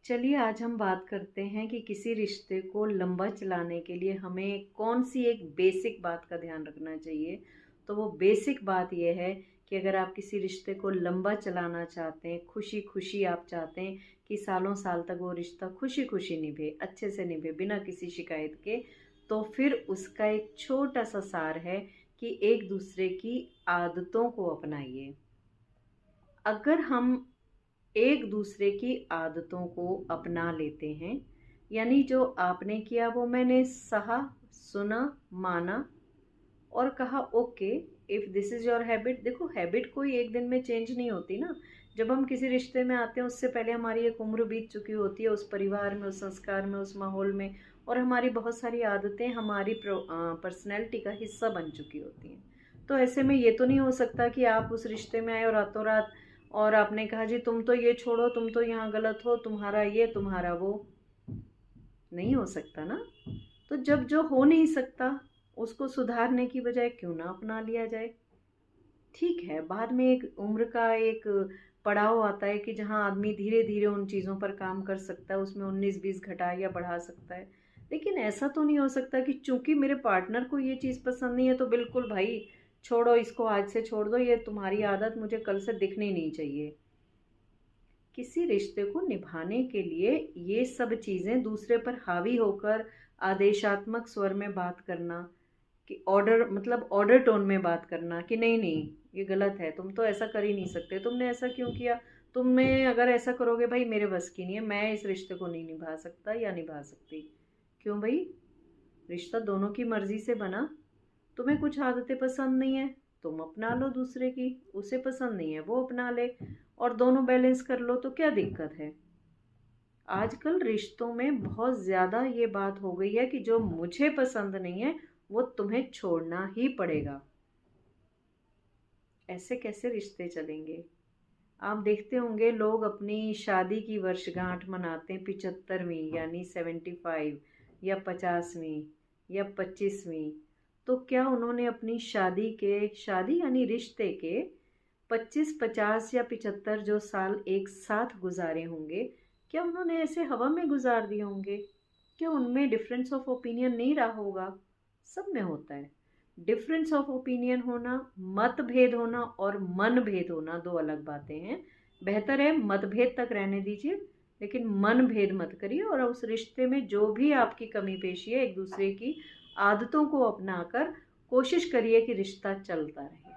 चलिए आज हम बात करते हैं कि किसी रिश्ते को लंबा चलाने के लिए हमें कौन सी एक बेसिक बात का ध्यान रखना चाहिए। तो वो बेसिक बात यह है कि अगर आप किसी रिश्ते को लंबा चलाना चाहते हैं, खुशी खुशी आप चाहते हैं कि सालों साल तक वो रिश्ता खुशी खुशी निभे, अच्छे से निभे, बिना किसी शिकायत के, तो फिर उसका एक छोटा सा सार है कि एक दूसरे की आदतों को अपनाइए। अगर हम एक दूसरे की आदतों को अपना लेते हैं, यानी जो आपने किया वो मैंने सहा, सुना, माना और कहा okay, if this is your habit. देखो, हैबिट कोई एक दिन में चेंज नहीं होती ना। जब हम किसी रिश्ते में आते हैं उससे पहले हमारी एक उम्र बीत चुकी होती है, उस परिवार में, उस संस्कार में, उस माहौल में, और हमारी बहुत सारी आदतें हमारी पर्सनैलिटी का हिस्सा बन चुकी होती हैं। तो ऐसे में ये तो नहीं हो सकता कि आप उस रिश्ते में आए और रातों रात और आपने कहा जी तुम तो ये छोड़ो, तुम तो यहाँ गलत हो, तुम्हारा ये तुम्हारा वो। नहीं हो सकता ना। तो जब जो हो नहीं सकता उसको सुधारने की बजाय क्यों ना अपना लिया जाए। ठीक है, बाद में एक उम्र का एक पड़ाव आता है कि जहाँ आदमी धीरे धीरे उन चीज़ों पर काम कर सकता है, उसमें 19-20 घटा या बढ़ा सकता है। लेकिन ऐसा तो नहीं हो सकता कि चूंकि मेरे पार्टनर को ये चीज़ पसंद नहीं है तो बिल्कुल भाई छोड़ो, इसको आज से छोड़ दो, ये तुम्हारी आदत मुझे कल से दिखनी नहीं चाहिए। किसी रिश्ते को निभाने के लिए ये सब चीज़ें दूसरे पर हावी होकर आदेशात्मक स्वर में बात करना, कि ऑर्डर मतलब ऑर्डर टोन में बात करना कि नहीं नहीं ये गलत है, तुम तो ऐसा कर ही नहीं सकते, तुमने ऐसा क्यों किया, तुम्हें अगर ऐसा करोगे भाई मेरे बस की नहीं है, मैं इस रिश्ते को नहीं निभा सकता या निभा सकती। क्यों भाई, रिश्ता दोनों की मर्जी से बना। तुम्हें कुछ आदतें पसंद नहीं है, तुम अपना लो दूसरे की, उसे पसंद नहीं है वो अपना ले, और दोनों बैलेंस कर लो, तो क्या दिक्कत है। आजकल रिश्तों में बहुत ज़्यादा ये बात हो गई है कि जो मुझे पसंद नहीं है वो तुम्हें छोड़ना ही पड़ेगा। ऐसे कैसे रिश्ते चलेंगे। आप देखते होंगे लोग अपनी शादी की वर्षगांठ मनाते हैं 75वीं यानी 75, या 50वीं या 25वीं। तो क्या उन्होंने अपनी शादी यानी रिश्ते के 25, 50 या 75 जो साल एक साथ गुजारे होंगे, क्या उन्होंने ऐसे हवा में गुजार दिए होंगे। क्या उनमें डिफरेंस ऑफ ओपिनियन नहीं रहा होगा। सब में होता है। डिफरेंस ऑफ ओपिनियन होना, मतभेद होना और मन भेद होना दो अलग बातें हैं। बेहतर है मतभेद तक रहने दीजिए, लेकिन मन भेद मत करिए, और उस रिश्ते में जो भी आपकी कमी पेशी है एक दूसरे की आदतों को अपनाकर कोशिश करिए कि रिश्ता चलता रहे।